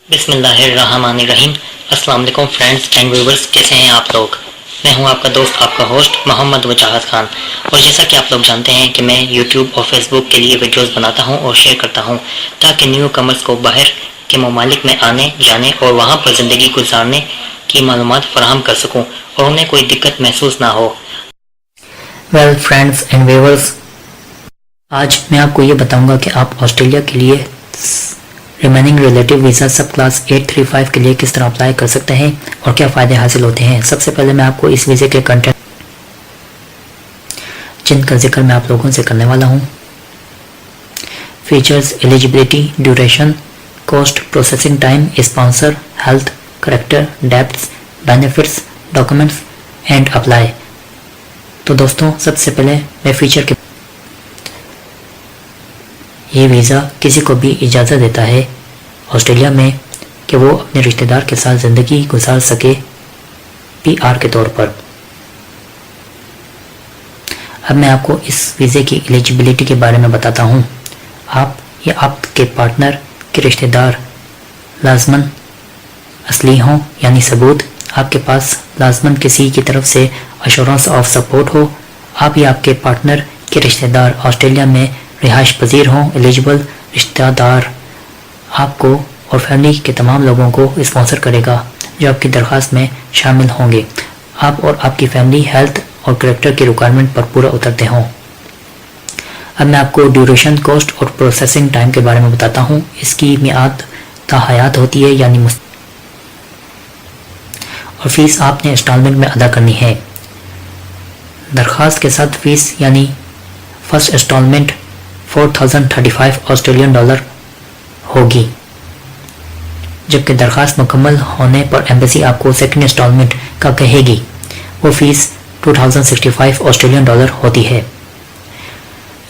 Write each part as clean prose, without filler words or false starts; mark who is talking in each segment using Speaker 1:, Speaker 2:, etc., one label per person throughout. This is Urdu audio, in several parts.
Speaker 1: بسم اللہ الرحمن الرحیم۔ السلام علیکم فرینڈز اینڈ ویورز، کیسے ہیں آپ لوگ؟ میں ہوں آپ کا دوست، آپ کا ہوسٹ محمد وجاہت خان، اور جیسا کہ آپ لوگ جانتے ہیں کہ میں یوٹیوب اور فیس بک کے لیے ویڈیوز بناتا ہوں اور شیئر کرتا ہوں تاکہ نیو کمرز کو باہر کے ممالک میں آنے جانے اور وہاں پر زندگی گزارنے کی معلومات فراہم کر سکوں اور انہیں کوئی دقت محسوس نہ ہو۔ ویل فرینڈز اینڈ ویورز، آج میں آپ کو یہ بتاؤں گا کہ آپ آسٹریلیا کے لیے remaining relative visa sub class 835 کے لیے کس طرح اپلائی کر سکتے ہیں اور کیا فائدے حاصل ہوتے ہیں۔ سب سے پہلے میں آپ کو اس ویزے کے کنٹینٹ جن کا ذکر میں آپ لوگوں سے کرنے والا ہوں: features, eligibility, duration, cost, processing time, sponsor, health, character, dependents, benefits, documents and apply. تو دوستوں، سب سے پہلے میں فیچر کے یہ ویزا کسی کو بھی اجازت دیتا ہے آسٹریلیا میں کہ وہ اپنے رشتہ دار کے ساتھ زندگی گزار سکے پی آر کے طور پر۔ اب میں آپ کو اس ویزے کی ایلیجبلٹی کے بارے میں بتاتا ہوں۔ آپ یا آپ کے پارٹنر کے رشتہ دار لازماً اصلی ہوں، یعنی ثبوت، آپ کے پاس لازماً کسی کی طرف سے ایشورنس آف سپورٹ ہو، آپ یا آپ کے پارٹنر کے رشتہ دار آسٹریلیا میں رہائش پذیر ہوں۔ ایلیجبل رشتہ دار آپ کو اور فیملی کے تمام لوگوں کو اسپانسر کرے گا جو آپ کی درخواست میں شامل ہوں گے۔ آپ اور آپ کی فیملی ہیلتھ اور کریکٹر کی ریکوائرمنٹ پر پورا اترتے ہوں۔ اب میں آپ کو ڈیوریشن، کاسٹ اور پروسیسنگ ٹائم کے بارے میں بتاتا ہوں۔ اس کی میعاد تا حیات ہوتی ہے، یعنی اور فیس آپ نے انسٹالمنٹ میں ادا کرنی ہے۔ درخواست کے ساتھ فیس یعنی فرسٹ انسٹالمنٹ 4035 آسٹریلین ڈالر ہوگی، جبکہ درخواست مکمل ہونے پر ایمبیسی آپ کو سیکنڈ انسٹالمنٹ کا کہے گی، وہ فیس 2065 آسٹریلین ڈالر ہوتی ہے۔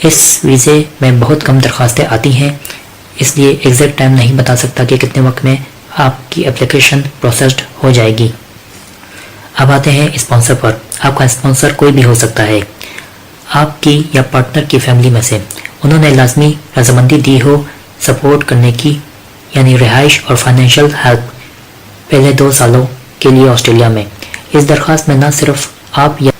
Speaker 1: اس ویزے میں بہت کم درخواستیں آتی ہیں، اس لیے ایگزیکٹ ٹائم نہیں بتا سکتا کہ کتنے وقت میں آپ کی اپلیکیشن پروسیسڈ ہو جائے گی۔ اب آتے ہیں اسپانسر پر۔ آپ کا اسپانسر کوئی بھی ہو سکتا ہے، آپ کی یا پارٹنر کی فیملی میں سے، انہوں نے لازمی رضامندی دی ہو سپورٹ کرنے کی، یعنی رہائش اور فائنینشیل ہیلپ پہلے 2 سالوں کے لیے آسٹریلیا میں۔ اس درخواست میں نہ صرف آپ یا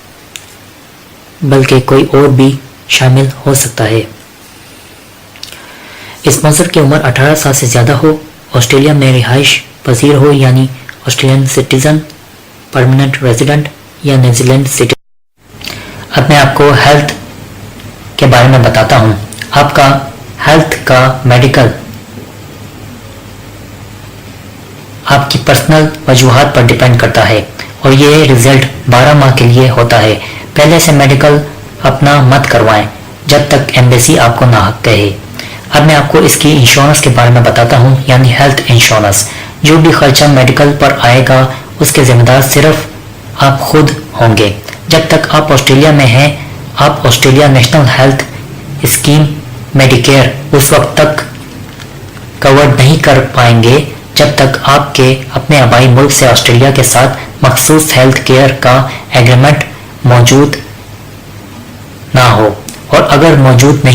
Speaker 1: بلکہ کوئی اور بھی شامل ہو سکتا ہے۔ اسپانسر کی عمر 18 سال سے زیادہ ہو، آسٹریلیا میں رہائش پذیر ہو، یعنی آسٹریلین سٹیزن، پرماننٹ ریزیڈنٹ یا نیوزی لینڈ سٹیزن۔ اب میں آپ کو ہیلتھ کے بارے میں بتاتا ہوں۔ آپ کا ہیلتھ کا میڈیکل آپ کی پرسنل وجوہات پر ڈیپینڈ کرتا ہے اور یہ رزلٹ 12 ماہ کے لیے ہوتا ہے۔ پہلے سے میڈیکل اپنا مت کروائیں جب تک ایمبیسی آپ کو ناحق کہے۔ اب میں آپ کو اس کی انشورنس کے بارے میں بتاتا ہوں، یعنی ہیلتھ انشورنس۔ جو بھی خرچہ میڈیکل پر آئے گا اس کے ذمہ دار صرف آپ خود ہوں گے۔ جب تک آپ آسٹریلیا میں ہیں، آپ Australia national health scheme Medicare اس وقت تک کور نہیں کر پائیں گے جب تک آپ کے اپنے آبائی ملک سے آسٹریلیا کے ساتھ مخصوص ہیلتھ کیئر کا ایگریمنٹ موجود نہ ہو، اور اگر موجود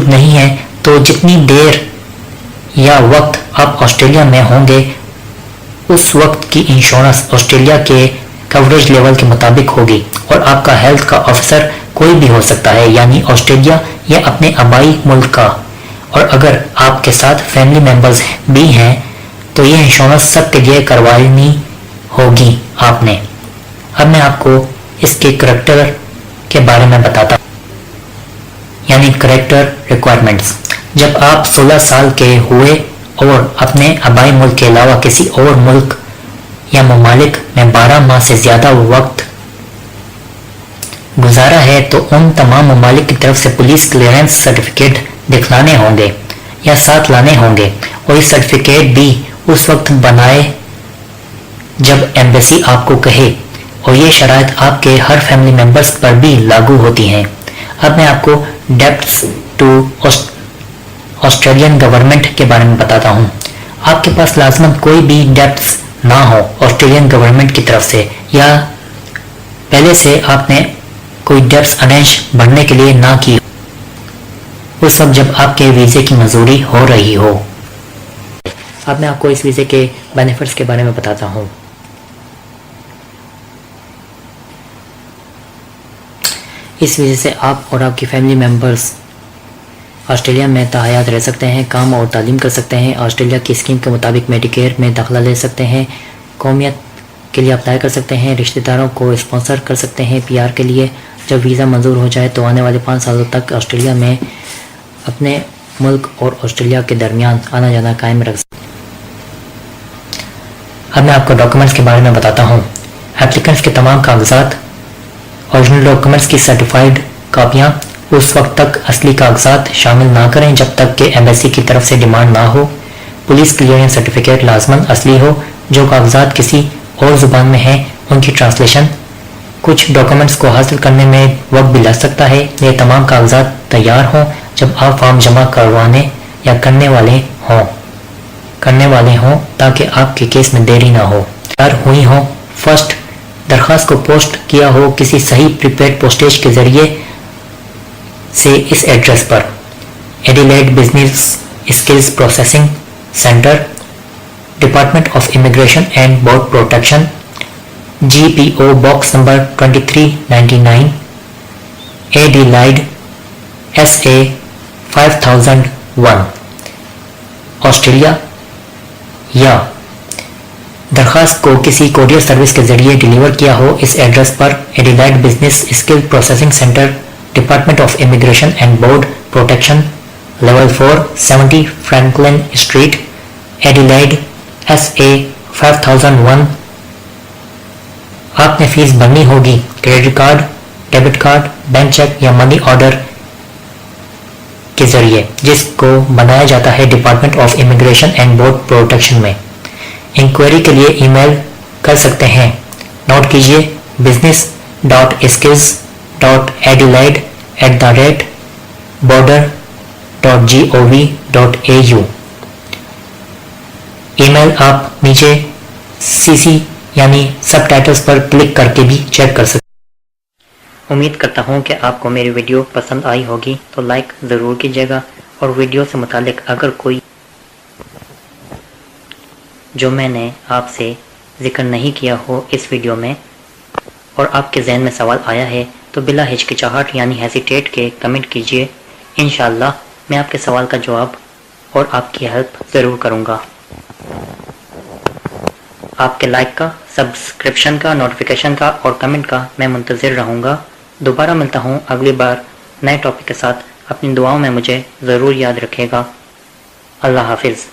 Speaker 1: نہیں ہے تو جتنی دیر یا وقت آپ آسٹریلیا میں ہوں گے اس وقت کی انشورنس آسٹریلیا کے کوریج لیول کے مطابق ہوگی، اور آپ کا ہیلتھ کا آفیسر کوئی بھی ہو سکتا ہے، یعنی آسٹریلیا یا اپنے آبائی ملک کا، اور اگر آپ کے ساتھ فیملی ممبرز بھی ہیں تو یہ انشورنس سب کے لیے کروانی ہوگی آپ نے۔ اب میں آپ کو اس کے کریکٹر کے بارے میں بتاتا ہوں، یعنی کریکٹر ریکوائرمنٹس۔ جب آپ 16 سال کے ہوئے اور اپنے آبائی ملک کے علاوہ کسی اور ملک یا ممالک میں 12 ماہ سے زیادہ وقت گزارا ہے تو ان تمام ممالک کی طرف سے پولیس کلیئرنس سرٹیفکیٹ دکھلانے ہوں گے یا ساتھ لانے ہوں گے، اور یہ سرٹیفکیٹ بھی اس وقت بنائے جب ایمبیسی آپ کو کہے، اور یہ شرائط آپ کے ہر فیملی ممبرز پر بھی لاگو ہوتی ہیں۔ اب میں آپ کو ڈیپٹس ٹو آسٹریلین گورنمنٹ کے بارے میں بتاتا ہوں۔ آپ کے پاس لازماً کوئی بھی ڈیپٹس نہ ہو آسٹریلین گورنمنٹ کی طرف سے، یا پہلے سے آپ نے کوئی ڈیپٹس ارینج بھرنے کے لیے نہ کی اس وقت جب آپ کے ویزے کی منظوری ہو رہی ہو۔ اب میں آپ کو اس ویزے کے بینیفٹس کے بارے میں بتاتا ہوں۔ اس ویزے سے آپ اور آپ کی فیملی ممبرز آسٹریلیا میں تاحیات رہ سکتے ہیں، کام اور تعلیم کر سکتے ہیں، آسٹریلیا کی اسکیم کے مطابق میڈیکیئر میں داخلہ لے سکتے ہیں، قومیت کے لیے اپلائی کر سکتے ہیں، رشتہ داروں کو اسپانسر کر سکتے ہیں پی آر کے لیے۔ جب ویزا منظور ہو جائے تو آنے والے 5 سالوں تک آسٹریلیا میں اپنے ملک اور آسٹریلیا کے درمیان آنا جانا قائم رکھ سکتے ہیں۔ اب میں آپ کو ڈاکومنٹس کے بارے میں بتاتا ہوں۔ ایپلیکنٹس کے تمام کاغذات، اوریجنل ڈاکومنٹس کی سرٹیفائیڈ کاپیاں اس وقت تک اصلی کاغذات شامل نہ کریں جب تک کہ ایمبیسی کی طرف سے ڈیمانڈ نہ ہو۔ پولیس کلیئرنس سرٹیفکیٹ لازماً اصلی ہو۔ جو کاغذات کسی اور زبان میں ہیں ان کی ٹرانسلیشن۔ کچھ ڈاکومنٹس کو حاصل کرنے میں وقت بھی لگ سکتا ہے۔ یہ تمام کاغذات تیار ہوں جب آپ فارم جمع کروانے یا کرنے والے ہوں تاکہ آپ کے کیس میں دیری نہ ہو۔ تیار ہوئی ہوں۔ فرسٹ، درخواست کو پوسٹ کیا ہو کسی صحیح پریپیڈ پوسٹیج کے ذریعے سے اس ایڈریس پر: Adelaide business skills processing centre, department of immigration and border protection, G P O box number 2399، Adelaide S A 5001، Australia. یا درخواست کو کسی کوریئر سروس کے ذریعے ڈیلیور کیا ہو اس ایڈریس پر: Adelaide business skill processing centre, department of immigration and border protection, level 4، 70 Franklin street, Adelaide S A 5001۔ آپ نے فیس بھرنی ہوگی credit card, debit card, bank cheque یا منی آرڈر کے ذریعے، جس کو بنایا جاتا ہے department of immigration and border protection میں۔ انکوائری کے لیے ای میل کر سکتے ہیں۔ نوٹ کیجیے: business.skills.adelaide@border.gov.au۔ ای میل آپ نیچے سی سی یعنی سب ٹائٹلز پر کلک کر کے بھی چیک کر سکتے ہیں۔ امید کرتا ہوں کہ آپ کو میری ویڈیو پسند آئی ہوگی، تو لائک ضرور کیجیے گا، اور ویڈیو سے متعلق اگر کوئی جو میں نے آپ سے ذکر نہیں کیا ہو اس ویڈیو میں اور آپ کے ذہن میں سوال آیا ہے تو بلا ہچکچاہٹ یعنی ہیزیٹیٹ کے کمنٹ کیجیے۔ انشاءاللہ میں آپ کے سوال کا جواب اور آپ کی ہیلپ ضرور کروں گا۔ آپ کے لائک کا، سبسکرپشن کا، نوٹیفیکیشن کا اور کمنٹ کا میں منتظر رہوں گا۔ دوبارہ ملتا ہوں اگلی بار نئے ٹاپک کے ساتھ۔ اپنی دعاؤں میں مجھے ضرور یاد رکھے گا۔ اللہ حافظ۔